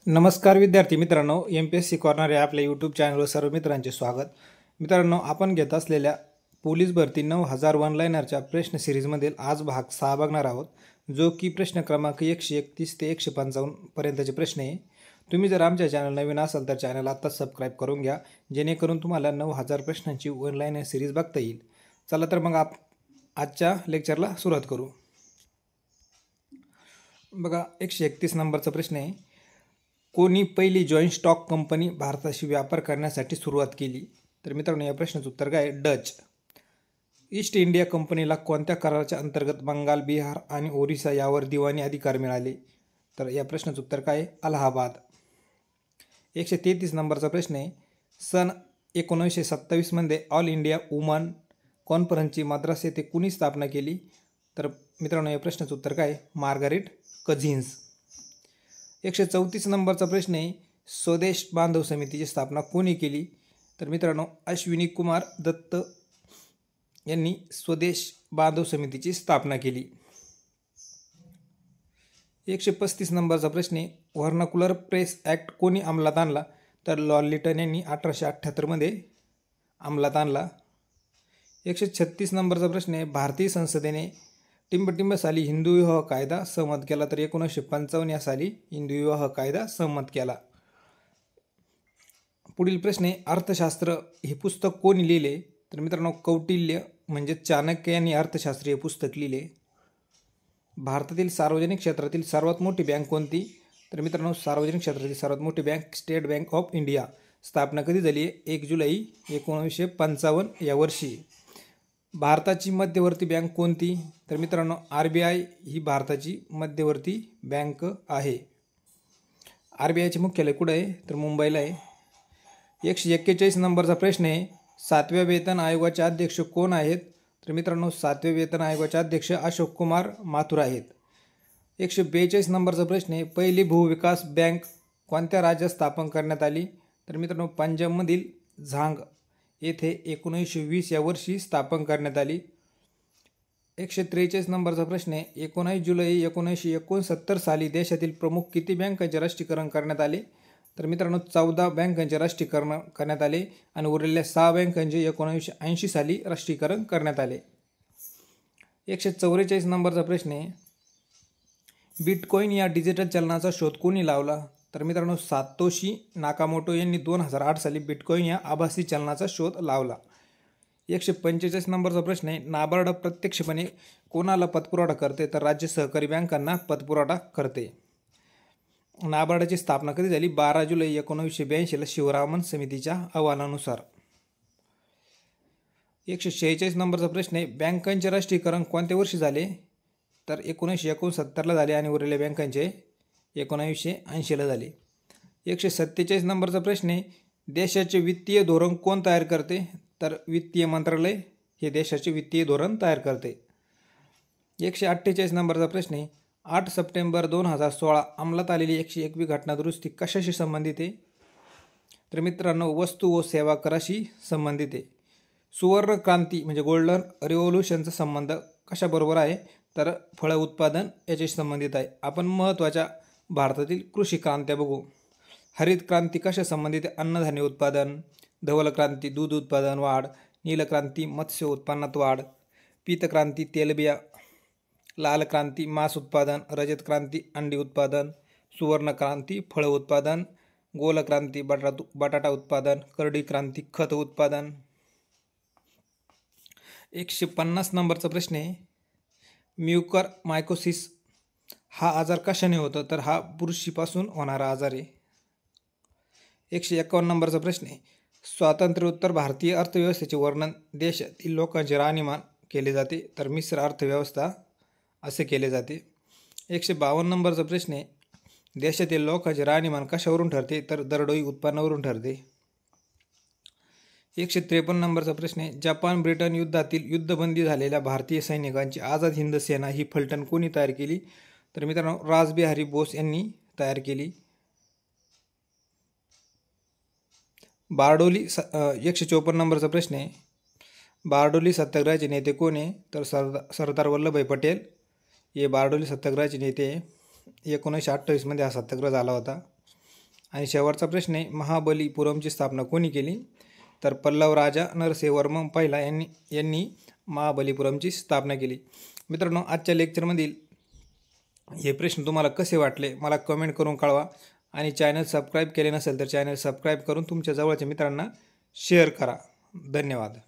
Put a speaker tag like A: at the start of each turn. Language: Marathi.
A: नमस्कार विद्यार्थी मित्रांनो, MPSC कॉर्नर या आपल्या यूट्यूब चॅनलवर सर्व मित्रांचे स्वागत. मित्रांनो, आपण घेत असलेल्या पोलीस भरती 9000 वन लाइनरच्या प्रश्न सिरीजमधील आज भाग 6 बघणार आहोत, जो की प्रश्न क्रमांक 131 ते 155 पर्यंतचे प्रश्न आहे. तुम्ही जर आमच्या चॅनल नवीन असाल तर चॅनल आत्ताच सबस्क्राईब करून घ्या, जेणेकरून तुम्हाला 9000 प्रश्नांची वन लाइनर सिरीज बघता येईल. चला तर मग आजच्या लेक्चरला सुरुवात करू. बघा, 131 नंबरचा प्रश्न आहे. कोणी पहिली जॉईंट स्टॉक कंपनी भारताशी व्यापार करण्यासाठी सुरुवात केली? तर मित्रांनो, या प्रश्नाचं उत्तर काय? डच. ईस्ट इंडिया कंपनीला कोणत्या कराराच्या अंतर्गत बंगाल, बिहार आणि ओरिसा यावर दिवाणी अधिकार मिळाले? तर या प्रश्नाचं उत्तर काय? अलाहाबाद. 133 नंबरचा प्रश्न आहे. सन 1927 मध्ये ऑल इंडिया वुमन कॉन्फरन्सची मद्रास येथे कुणी स्थापना केली? तर मित्रांनो, या प्रश्नाचं उत्तर काय? Margaret cousins. 134 नंबरचा प्रश्न आहे. स्वदेश बांधव समितीची स्थापना कोणी केली? तर मित्रांनो, अश्विनी कुमार दत्त यांनी स्वदेश बांधव समितीची स्थापना केली. 135 नंबरचा प्रश्न आहे. व्हर्नाकुलर प्रेस ॲक्ट कोणी अंमलात आणला? तर लॉर्ड लिटन यांनी 1878 मध्ये अंमलात आणला. 136 नंबरचा प्रश्न आहे. भारतीय संसदेने टिंबटिंब साली हिंदू विवाह कायदा सहमत केला? तर 1955 या साली हिंदू विवाह कायदा सहमत केला. पुढील प्रश्न आहे. अर्थशास्त्र हे पुस्तक कोणी लिहिले? तर मित्रांनो, कौटिल्य म्हणजे चाणक्य यांनी अर्थशास्त्र हे पुस्तक लिहिले. भारतातील सार्वजनिक क्षेत्रातील सर्वात मोठी बँक कोणती? तर मित्रांनो, सार्वजनिक क्षेत्रातील सर्वात मोठी bank state bank of India. स्थापना कधी झाली? 1 जुलै 1955 या वर्षी. भारताची मध्यवर्ती बँक कोणती? तर मित्रांनो, RBI ही भारताची मध्यवर्ती बँक आहे. RBIचे मुख्यालय कुठं आहे? तर मुंबईला आहे. 141 नंबरचा प्रश्न आहे. 7व्या वेतन आयोगाचे अध्यक्ष कोण आहेत? तर मित्रांनो, 7व्या वेतन आयोगाचे अध्यक्ष अशोक कुमार माथुर आहेत. 142 नंबरचा प्रश्न आहे. पहिली भूविकास बँक कोणत्या राज्यात स्थापन करण्यात आली? तर मित्रांनो, पंजाबमधील झांग येथे 1920 या वर्षी स्थापन करण्यात आली. 143 नंबरचा प्रश्न आहे. 19 जुलै 1969 साली देशातील प्रमुख किती बँकांचे राष्ट्रीयकरण करण्यात आले? तर मित्रांनो, 14 बँकांचे राष्ट्रीयकरण करण्यात आले आणि उरलेल्या 6 बँकांचे 1980 साली राष्ट्रीयकरण करण्यात आले. 144 नंबरचा प्रश्न आहे. बिटकॉईन या डिजिटल चलनाचा शोध कोणी लावला? तर मित्रांनो, सातोशी नाकामोटो यांनी 2008 साली बिटकॉईन या आभासी चलनाचा शोध लावला. 145 नंबरचा प्रश्न आहे. नाबार्ड प्रत्यक्षपणे कोणाला पतपुरवठा करते? तर राज्य सहकारी बँकांना पतपुरवठा करते. नाबार्डची स्थापना कधी झाली? 12 जुलै 1982 शिवरामन समितीच्या अहवालानुसार. 146 नंबरचा प्रश्न आहे. बँकांचे राष्ट्रीयकरण कोणत्या वर्षी झाले? तर 1969 झाले आणि उरलेल्या बँकांचे 1980 झाले. 147 नंबरचा प्रश्न आहे. देशाचे वित्तीय धोरण कोण तयार करते? तर वित्तीय मंत्रालय हे देशाचे वित्तीय धोरण तयार करते. 148 नंबरचा प्रश्न आहे. 8 सप्टेंबर 2016 अंमलात आलेली 101वी घटना दुरुस्ती कशाशी संबंधित आहे? तर मित्रांनो, वस्तू व सेवा कराशी संबंधित आहे. सुवर्ण क्रांती म्हणजे गोल्डन रिव्होल्यूशनचा संबंध कशाबरोबर आहे? तर फळ उत्पादन याच्याशी संबंधित आहे. आपण महत्त्वाच्या भारतातील कृषी क्रांत्या बघू. हरित क्रांती कशा संबंधित आहे? अन्नधान्य उत्पादन. धवल क्रांती दूध उत्पादन वाढ. नील क्रांती मत्स्य उत्पन्नात वाढ. पीत क्रांती तेलबिया. लाल क्रांती मांस उत्पादन. रजत क्रांती अंडी उत्पादन. सुवर्ण क्रांती फळ उत्पादन. गोल क्रांती बटाटा उत्पादन. करडी क्रांती खत उत्पादन. 150 नंबरचा प्रश्न आहे. म्युकर मायकोसिस हा आजार कशाने होतो? तर हा बुरशीपासून होणारा आजार आहे. 151 नंबरचा प्रश्न आहे. स्वातंत्र्योत्तर भारतीय अर्थव्यवस्थेचे वर्णन देशातील लोकांचे राहणीमान केले जाते? तर मिश्र अर्थव्यवस्था असे केले जाते. 152 नंबरचा प्रश्न आहे. देशातील लोकांचे राहणीमान कशावरून ठरते? तर दरडोई उत्पन्नावरून ठरते. 153 नंबरचा प्रश्न आहे. जपान ब्रिटन युद्धातील युद्धबंदी झालेल्या भारतीय सैनिकांची आझाद हिंद सेना ही फलटण कोणी तयार केली? तर मित्रांनो, रासबिहारी बोस यांनी तयार केली. बारडोली 154 नंबरचा प्रश्न आहे. बारडोली सत्याग्रहाचे नेते कोण आहे? तर सरदार वल्लभभाई पटेल हे बारडोली सत्याग्रहाचे नेते. 1928 मध्ये हा सत्याग्रह झाला होता. आणि शेवटचा प्रश्न आहे, महाबलीपुरमची स्थापना कोणी केली? तर पल्लव राजा नरसिंहवर्मन पहिला यांनी महाबलीपुरमची स्थापना केली. मित्रांनो, आजच्या लेक्चरमधील हे प्रश्न तुम्हाला कसे वाटले मला कमेंट करून कळवा आणि चॅनल सबस्क्राईब केले नसेल तर चॅनल सबस्क्राईब करून तुमच्या जवळच्या मित्रांना शेअर करा. धन्यवाद.